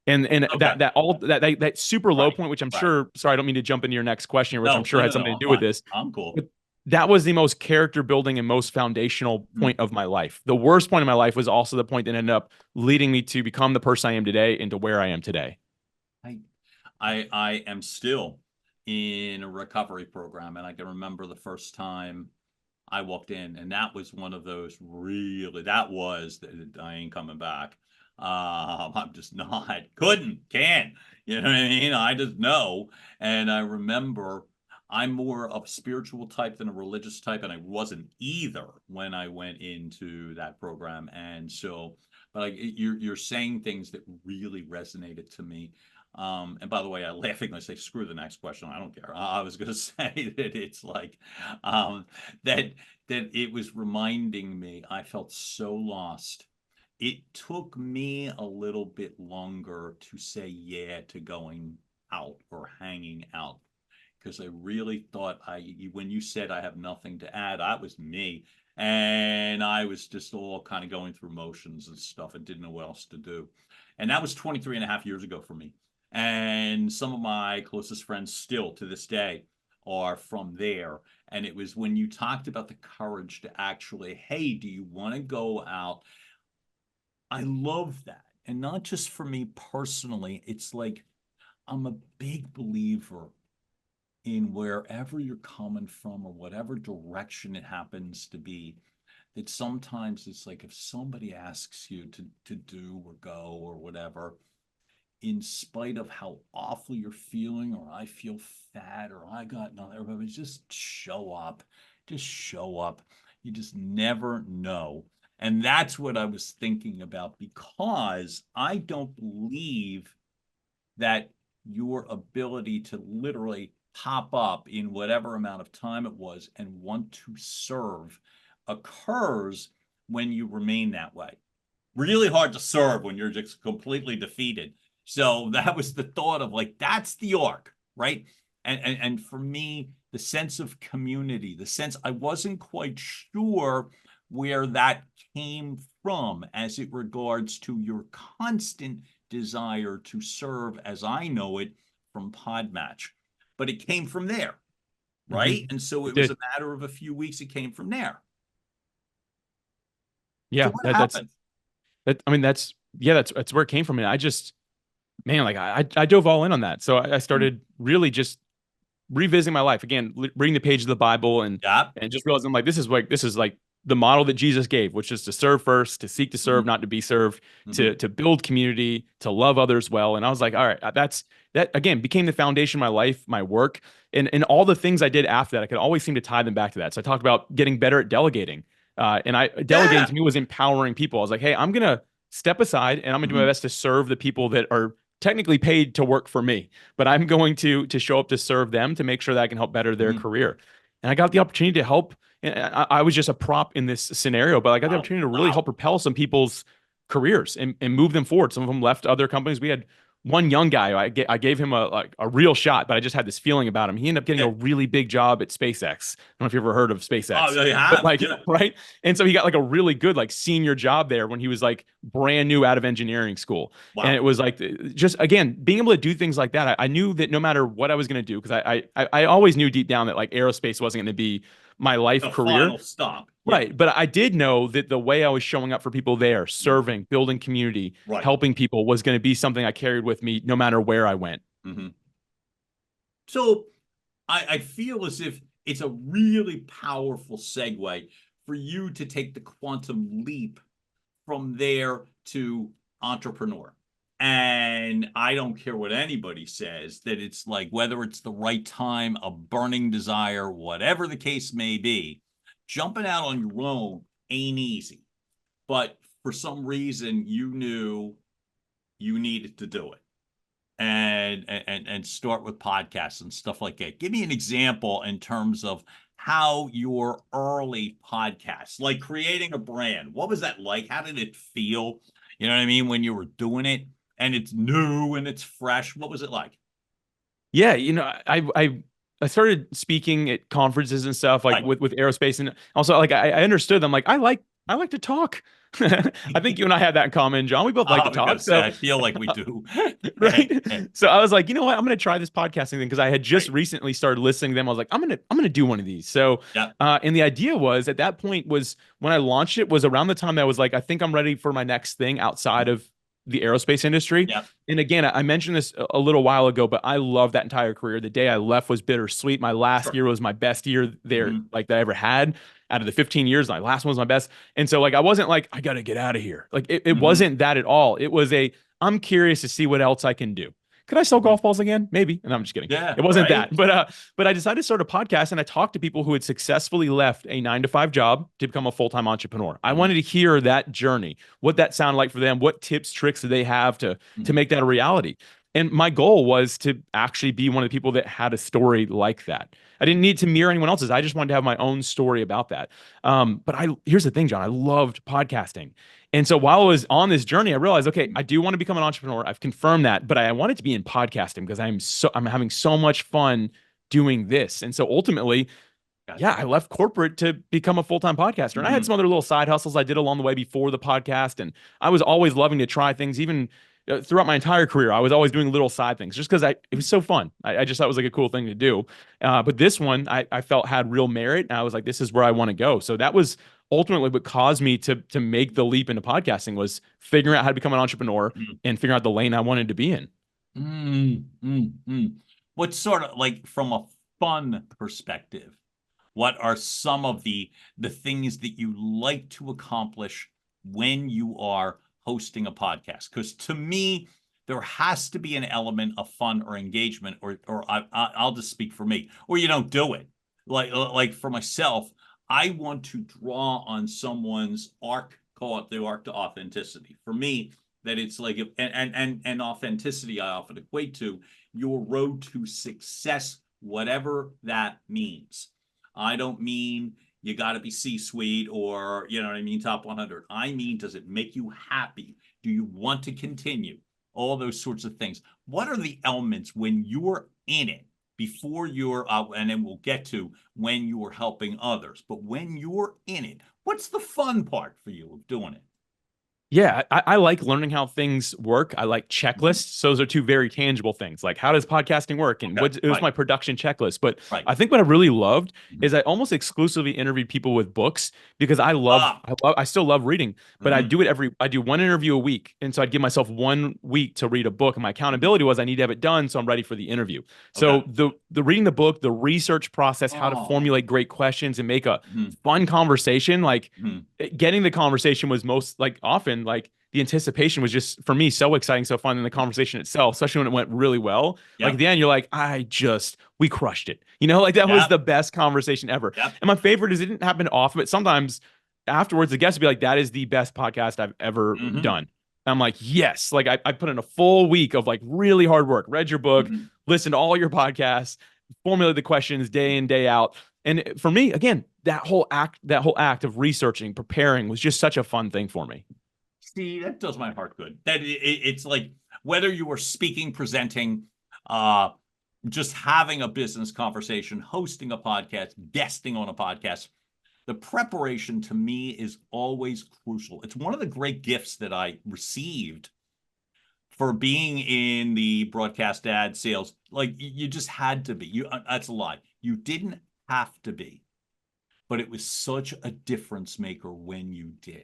And Okay. that super low Right. point, which I'm Right. sure. Sorry, I don't mean to jump into your next question, which I'm No, sure no, had no, something no. to I'm do with fine. this. I'm cool. But that was the most character building and most foundational Mm. point of my life. The worst point of my life was also the point that ended up leading me to become the person I am today and to where I am today. I I am still in a recovery program, and I can remember the first time I walked in, and that was one of those really that was I ain't coming back. I'm just not, can't, you know what I mean? I just know. And I remember I'm more of a spiritual type than a religious type, and I wasn't either when I went into that program. And so, but like you're saying things that really resonated to me. And by the way, I laughingly say, screw the next question. I don't care. I was going to say that it's like that it was reminding me I felt so lost. It took me a little bit longer to say yeah to going out or hanging out, because I really thought when you said I have nothing to add, that was me. And I was just all kind of going through motions and stuff and didn't know what else to do. And that was 23 and a half years ago for me. And some of my closest friends still to this day are from there. And it was when you talked about the courage to actually, hey, do you want to go out? I love that. And not just for me personally, it's like I'm a big believer in wherever you're coming from or whatever direction it happens to be, that sometimes it's like if somebody asks you to do or go or whatever, in spite of how awful you're feeling, or I feel fat, or I got nothing, just show up. Just show up. You just never know. And that's what I was thinking about, because I don't believe that your ability to literally pop up in whatever amount of time it was and want to serve occurs when you remain that way. Really hard to serve when you're just completely defeated. So that was the thought of like, that's the arc, right? And for me, the sense of community, the sense I wasn't quite sure where that came from as it regards to your constant desire to serve as I know it from Podmatch. But it came from there, right? And so it was a matter of a few weeks, it came from there. Yeah, so what happened? that's where it came from. And I just, man, like I dove all in on that. So I started really just revisiting my life again, reading the page of the Bible, and just realizing like this is like the model that Jesus gave, which is to serve first, to seek to serve, not to be served, to build community, to love others well. And I was like, all right, that again became the foundation of my life, my work, and all the things I did after that. I could always seem to tie them back to that. So I talked about getting better at delegating, and delegating to me was empowering people. I was like, hey, I'm gonna step aside and I'm gonna do my best to serve the people that are technically paid to work for me, but I'm going to show up to serve them, to make sure that I can help better their career. And I got the opportunity to help. And I was just a prop in this scenario, but I got the opportunity to really help propel some people's careers and move them forward. Some of them left other companies. We had one young guy, I gave him a real shot, but I just had this feeling about him. He ended up getting a really big job at SpaceX. I don't know if you've ever heard of SpaceX. Oh, yeah, but like, right? And so he got like a really good like senior job there when he was like brand new out of engineering school. Wow. And it was like, just again, being able to do things like that. I knew that no matter what I was going to do, because I always knew deep down that like aerospace wasn't going to be my life career. Final stop. Right. But I did know that the way I was showing up for people there, serving, building community, helping people, was going to be something I carried with me no matter where I went. So I feel as if it's a really powerful segue for you to take the quantum leap from there to entrepreneur. And I don't care what anybody says, that it's like, whether it's the right time, a burning desire, whatever the case may be, jumping out on your own ain't easy. But for some reason, you knew you needed to do it and start with podcasts and stuff like that. Give me an example in terms of how your early podcasts, like creating a brand, what was that like? How did it feel? You know what I mean? When you were doing it and it's new and it's fresh, what was it like? Yeah, you know, I started speaking at conferences and stuff, like with aerospace, and also like I understood them. Like I like to talk. I think you and I had that in common, John. We both like to talk. So I feel like we do. Right. So I was like, you know what? I'm going to try this podcasting thing, because I had just recently started listening to them. I was like, I'm going to do one of these. So, and the idea was, at that point, was when I launched it, was around the time that I was like, I think I'm ready for my next thing outside of the aerospace industry. Yep. And again, I mentioned this a little while ago, but I love that entire career. The day I left was bittersweet. My last year was my best year there, like that I ever had. Out of the 15 years, my last one was my best. And so like I wasn't like, I got to get out of here. Like it wasn't that at all. It was I'm curious to see what else I can do. Could I sell golf balls again? Maybe. And I'm just kidding. Yeah, It wasn't right? that. But I decided to start a podcast and I talked to people who had successfully left a 9-to-5 job to become a full-time entrepreneur. I wanted to hear that journey, what that sounded like for them, what tips, tricks do they have to make that a reality. And my goal was to actually be one of the people that had a story like that. I didn't need to mirror anyone else's. I just wanted to have my own story about that. But here's the thing, John, I loved podcasting. And so while I was on this journey, I realized, okay, I do want to become an entrepreneur. I've confirmed that, but I wanted to be in podcasting because I'm having so much fun doing this. And so ultimately, yeah, I left corporate to become a full-time podcaster. And I had some other little side hustles I did along the way before the podcast. And I was always loving to try things, even throughout my entire career. I was always doing little side things just because it was so fun. I just thought it was like a cool thing to do. But this one I felt had real merit. And I was like, this is where I want to go. So that was ultimately what caused me to make the leap into podcasting, was figuring out how to become an entrepreneur and figuring out the lane I wanted to be in. What sort of, like, from a fun perspective, what are some of the things that you like to accomplish when you are hosting a podcast? Because to me, there has to be an element of fun or engagement, or I'll just speak for me, or you don't do it. Like for myself, I want to draw on someone's arc, call it the arc to authenticity. For me, that it's like, and authenticity I often equate to your road to success, whatever that means. I don't mean you got to be C-suite or, you know what I mean, top 100. I mean, does it make you happy? Do you want to continue? All those sorts of things. What are the elements when you're in it, before you're, and then we'll get to when you're helping others, but when you're in it, what's the fun part for you of doing it? Yeah, I like learning how things work. I like checklists. Those are two very tangible things. Like, how does podcasting work? And it was my production checklist. But I think what I really loved is I almost exclusively interviewed people with books, because I still love reading, but I do one interview a week. And so I'd give myself 1 week to read a book. And my accountability was I need to have it done so I'm ready for the interview. So the reading the book, the research process, how to formulate great questions and make a fun conversation, like getting the conversation was most, like, often, like, the anticipation was just, for me, so exciting, so fun in the conversation itself, especially when it went really well. Like at the end, you're like, we crushed it. You know, like that was the best conversation ever. And my favorite is it didn't happen often, but sometimes afterwards, the guests would be like, that is the best podcast I've ever done. And I'm like, yes, like I put in a full week of like really hard work, read your book, listened to all your podcasts, formulated the questions day in, day out. And for me, again, that whole act of researching, preparing was just such a fun thing for me. See, that does my heart good. That it's like, whether you are speaking, presenting, just having a business conversation, hosting a podcast, guesting on a podcast, the preparation to me is always crucial. It's one of the great gifts that I received for being in the broadcast ad sales. Like, you just had to be. That's a lie. You didn't have to be, but it was such a difference maker when you did.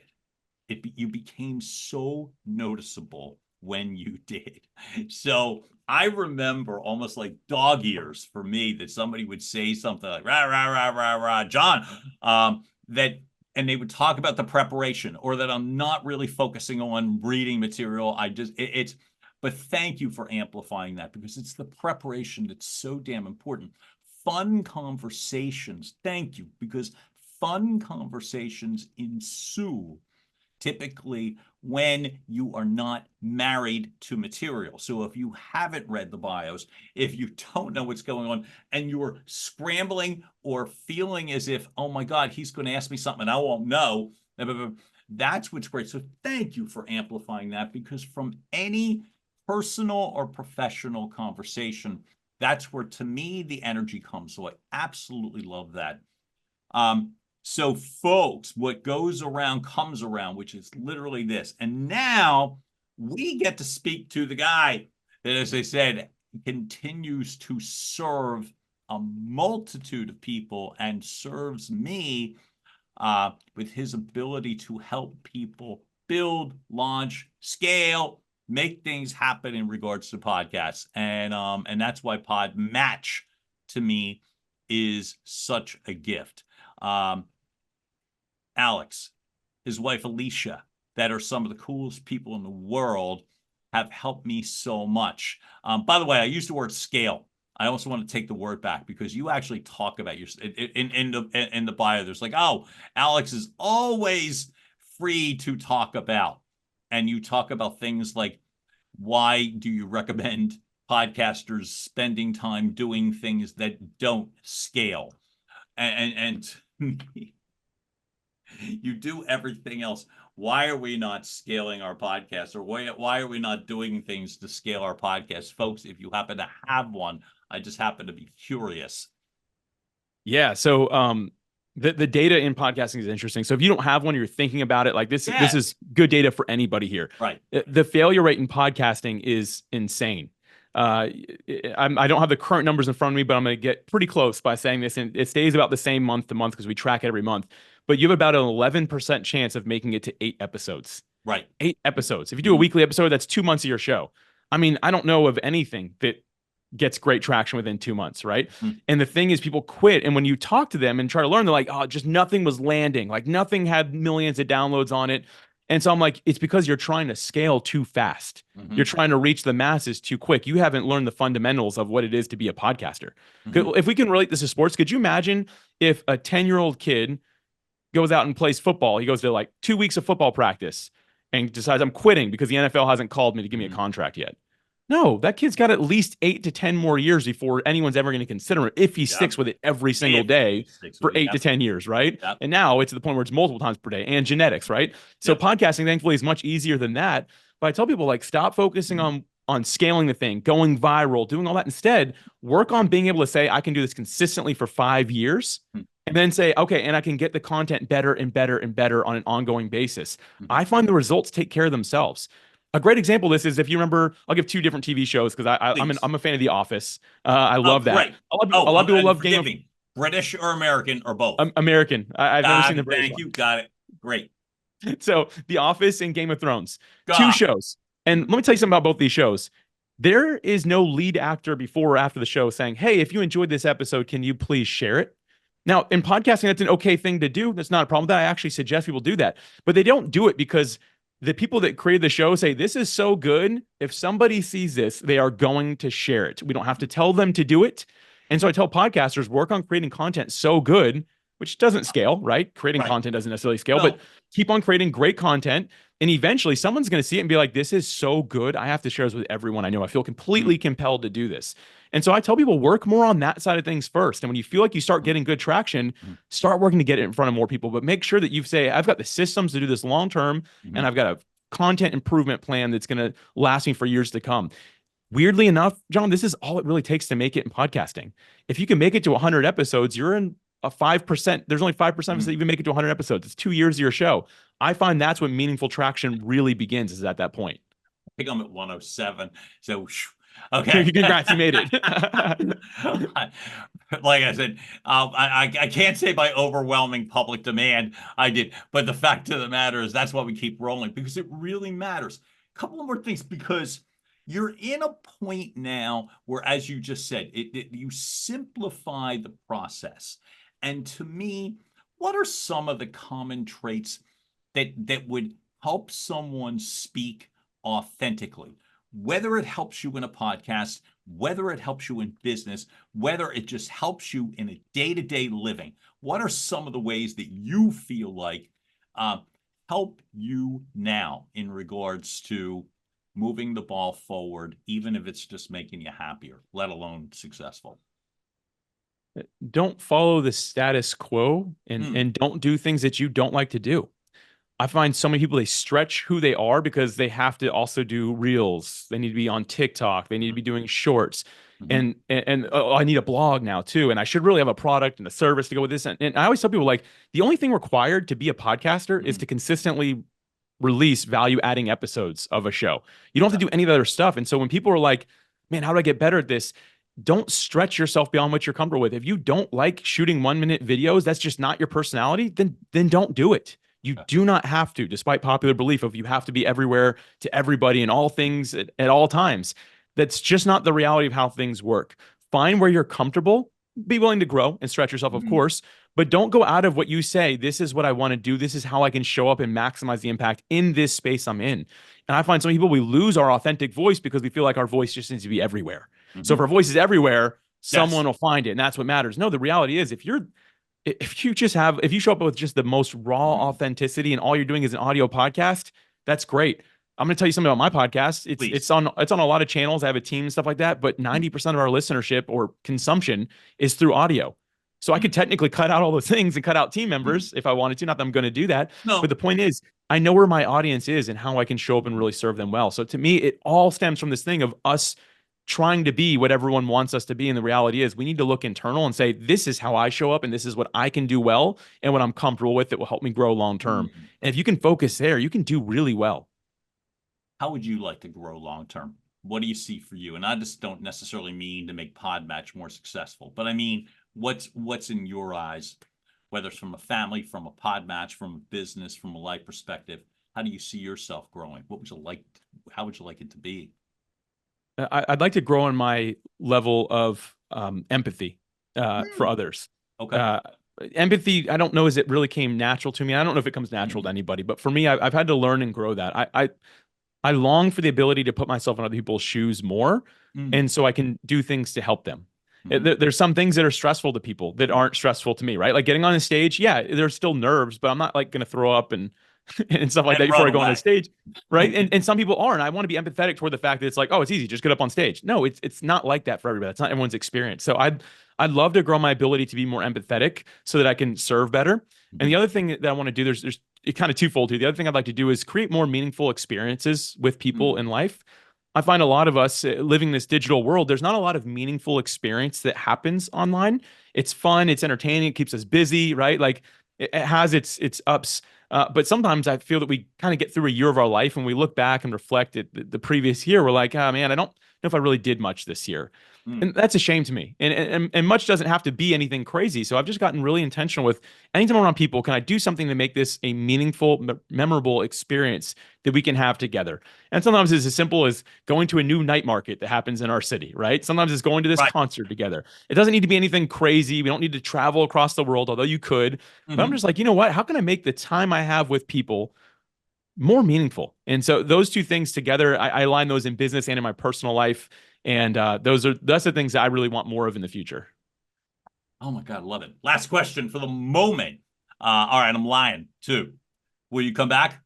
You became so noticeable when you did. So I remember, almost like dog ears for me, that somebody would say something like, rah, rah, rah, rah, rah, John, and they would talk about the preparation, or that I'm not really focusing on reading material. But thank you for amplifying that, because it's the preparation that's so damn important. Fun conversations. Thank you, because fun conversations ensue typically when you are not married to material. So if you haven't read the bios, if you don't know what's going on, and you're scrambling or feeling as if, oh my God, he's going to ask me something and I won't know, that's what's great. So thank you for amplifying that, because from any personal or professional conversation, that's where, to me, the energy comes. So I absolutely love that. So folks, what goes around comes around, which is literally this. And now we get to speak to the guy that, as I said, continues to serve a multitude of people and serves me with his ability to help people build, launch, scale, make things happen in regards to podcasts. And that's why Pod Match to me is such a gift. Alex, his wife Alecia, that are some of the coolest people in the world, have helped me so much. By the way, I use the word scale. I also want to take the word back because you actually talk about your in the bio. There's like, oh, Alex is always free to talk about, and you talk about things like, why do you recommend podcasters spending time doing things that don't scale, and you do everything else. Why are we not scaling our podcast, or why are we not doing things to scale our podcast? Folks, if you happen to have one, I just happen to be curious. Yeah. So the data in podcasting is interesting. So if you don't have one, you're thinking about it, like this is good data for anybody here. Right. The failure rate in podcasting is insane. I don't have the current numbers in front of me, but I'm going to get pretty close by saying this. And it stays about the same month to month because we track it every month. But you have about an 11% chance of making it to 8 episodes. Right. 8 episodes. If you do a weekly episode, that's 2 months of your show. I mean, I don't know of anything that gets great traction within 2 months, right? And the thing is, people quit. And when you talk to them and try to learn, they're like, oh, just nothing was landing. Like nothing had millions of downloads on it. And so I'm like, it's because you're trying to scale too fast. You're trying to reach the masses too quick. You haven't learned the fundamentals of what it is to be a podcaster. If we can relate this to sports, could you imagine if a 10-year-old kid goes out and plays football? He goes to like 2 weeks of football practice and decides, I'm quitting because the NFL hasn't called me to give me a contract yet. No, that kid's got at least 8 to 10 more years before anyone's ever going to consider it if he sticks with it every single day for 8 to 10 years, right? And now it's to the point where it's multiple times per day, and genetics, right? So podcasting, thankfully, is much easier than that. But I tell people, like, stop focusing on scaling the thing, going viral, doing all that. Instead, work on being able to say, I can do this consistently for 5 years. And then say, okay, and I can get the content better and better and better on an ongoing basis. I find the results take care of themselves. A great example of this is, if you remember, I'll give 2 different TV shows because I'm a fan of The Office. I love that. Great. A lot of people love Game of British or American or both? American. I've never seen the British Thank you. Got it. Great. So The Office and Game of Thrones, 2 shows. And let me tell you something about both these shows. There is no lead actor before or after the show saying, hey, if you enjoyed this episode, can you please share it? Now, in podcasting, that's an okay thing to do. That's not a problem. That I actually suggest people do that. But they don't do it because the people that created the show say, this is so good. If somebody sees this, they are going to share it. We don't have to tell them to do it. And so I tell podcasters, work on creating content so good, which doesn't scale, right? Creating content doesn't necessarily scale, but keep on creating great content. And eventually someone's going to see it and be like, this is so good. I have to share this with everyone I know. I feel completely compelled to do this. And so I tell people, work more on that side of things first. And when you feel like you start getting good traction, start working to get it in front of more people. But make sure that you say, I've got the systems to do this long term, and I've got a content improvement plan that's going to last me for years to come. Weirdly enough, John, this is all it really takes to make it in podcasting. If you can make it to 100 episodes, you're in a 5%. There's only 5% of us that even make it to 100 episodes. It's 2 years of your show. I find that's when meaningful traction really begins, is at that point. I think I'm at 107. So, okay. Congrats, you made it. Like I said, I can't say by overwhelming public demand I did, but the fact of the matter is that's why we keep rolling, because it really matters. A couple of more things, because you're in a point now where, as you just said, you simplify the process. And to me, what are some of the common traits that would help someone speak authentically? Whether it helps you in a podcast, whether it helps you in business, whether it just helps you in a day-to-day living, what are some of the ways that you feel like help you now in regards to moving the ball forward, even if it's just making you happier, let alone successful? Don't follow the status quo, and don't do things that you don't like to do. I find so many people, they stretch who they are because they have to also do reels. They need to be on TikTok. They need to be doing shorts. And I need a blog now too. And I should really have a product and a service to go with this. And I always tell people, like, the only thing required to be a podcaster is to consistently release value-adding episodes of a show. You don't have to do any of the other stuff. And so when people are like, man, how do I get better at this? Don't stretch yourself beyond what you're comfortable with. If you don't like shooting 1-minute videos, that's just not your personality, then don't do it. You do not have to, despite popular belief of you have to be everywhere to everybody and all things at all times. That's just not the reality of how things work. Find where you're comfortable, be willing to grow and stretch yourself, of course, but don't go out of what you say. This is what I want to do. This is how I can show up and maximize the impact in this space I'm in. And I find some people, we lose our authentic voice because we feel like our voice just needs to be everywhere. So if our voice is everywhere, someone will find it. And that's what matters. No, the reality is if you show up with just the most raw authenticity and all you're doing is an audio podcast, that's great. I'm going to tell you something about my podcast. It's on a lot of channels. I have a team and stuff like that, but 90% of our listenership or consumption is through audio. So I could technically cut out all those things and cut out team members if I wanted to. Not that I'm going to do that. No. But the point is, I know where my audience is and how I can show up and really serve them well. So to me, it all stems from this thing of us trying to be what everyone wants us to be. And the reality is we need to look internal and say, this is how I show up and this is what I can do well and what I'm comfortable with that will help me grow long-term. And if you can focus there, you can do really well. How would you like to grow long-term? What do you see for you? And I just don't necessarily mean to make Podmatch more successful, but I mean, what's in your eyes, whether it's from a family, from a Podmatch, from a business, from a life perspective, how do you see yourself growing? How would you like it to be? I'd like to grow in my level of empathy for others. Okay. Empathy, I don't know as it really came natural to me. I don't know if it comes natural to anybody, but for me, I've had to learn and grow that. I long for the ability to put myself in other people's shoes more, and so I can do things to help them. There's some things that are stressful to people that aren't stressful to me, right? Like getting on a stage, yeah, there's still nerves, but I'm not like going to throw up and stuff like that before I go on the stage, right? And some people aren't. I want to be empathetic toward the fact that it's like, oh, it's easy, just get up on stage. No, it's not like that for everybody. It's not everyone's experience. So I'd love to grow my ability to be more empathetic so that I can serve better. And the other thing that I want to do, there's it's kind of twofold here. The other thing I'd like to do is create more meaningful experiences with people in life. I find a lot of us living in this digital world, there's not a lot of meaningful experience that happens online. It's fun, it's entertaining, it keeps us busy, right? Like it has its ups. But sometimes I feel that we kind of get through a year of our life and we look back and reflect at the previous year. We're like, oh man, I don't know if I really did much this year. And that's a shame to me. And much doesn't have to be anything crazy. So I've just gotten really intentional with anytime I'm around people, can I do something to make this a meaningful, memorable experience that we can have together? And sometimes it's as simple as going to a new night market that happens in our city, right? Sometimes it's going to this concert together. It doesn't need to be anything crazy. We don't need to travel across the world, although you could. But I'm just like, you know what? How can I make the time I have with people more meaningful? And so those two things together, I align those in business and in my personal life. And that's the things that I really want more of in the future. Oh my God, love it. Last question for the moment. All right, I'm lying too. Will you come back?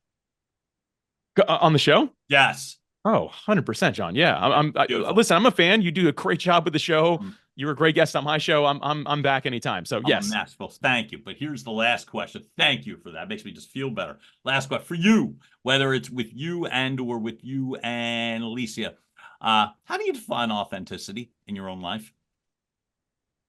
On the show? Yes. Oh, 100%, John. Yeah. Listen, I'm a fan. You do a great job with the show. You were a great guest on my show. I'm back anytime. So yes. Nashville. Thank you. But here's the last question. Thank you for that. It makes me just feel better. Last question for you, whether it's with you or with you and Alecia. How do you define authenticity in your own life?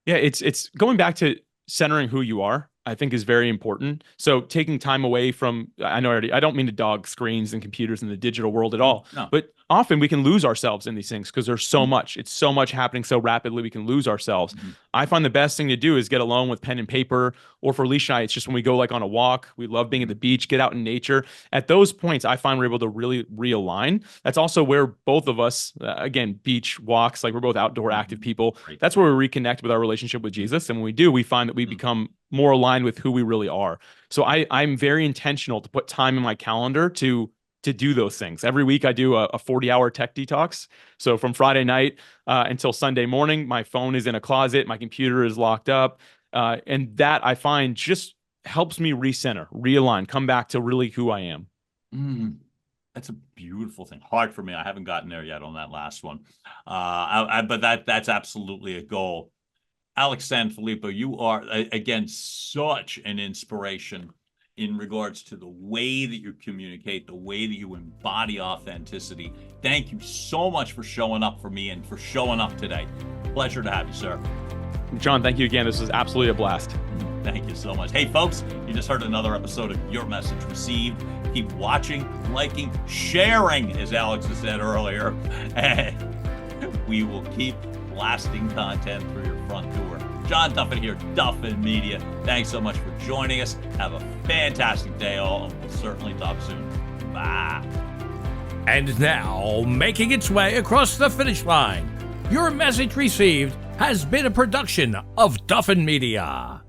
Yeah, it's going back to centering who you are, I think is very important. So taking time away from, I don't mean to dog screens and computers in the digital world at all, but often we can lose ourselves in these things because there's so much, it's so much happening so rapidly, we can lose ourselves. I find the best thing to do is get alone with pen and paper, or for Alecia and I, it's just when we go like on a walk, we love being at the beach, get out in nature. At those points, I find we're able to really realign. That's also where both of us, again, beach walks, like we're both outdoor active people. That's where we reconnect with our relationship with Jesus. And when we do, we find that we become more aligned with who we really are. So I'm very intentional to put time in my calendar to do those things. Every week I do a 40-hour tech detox. So from Friday night until Sunday morning, my phone is in a closet, my computer is locked up. And that I find just helps me recenter, realign, come back to really who I am. That's a beautiful thing. Hard for me. I haven't gotten there yet on that last one. But that's absolutely a goal. Alex Sanfilippo, you are, again, such an inspiration in regards to the way that you communicate, the way that you embody authenticity. Thank you so much for showing up for me and for showing up today. Pleasure to have you, sir. John, thank you again. This was absolutely a blast. Thank you so much. Hey, folks, you just heard another episode of Your Message Received. Keep watching, liking, sharing, as Alex has said earlier. And we will keep blasting content through your front door. John Duffin here, Duffin Media. Thanks so much for joining us. Have a fantastic day, all. We'll certainly talk soon. Bye. And now, making its way across the finish line, Your Message Received has been a production of Duffin Media.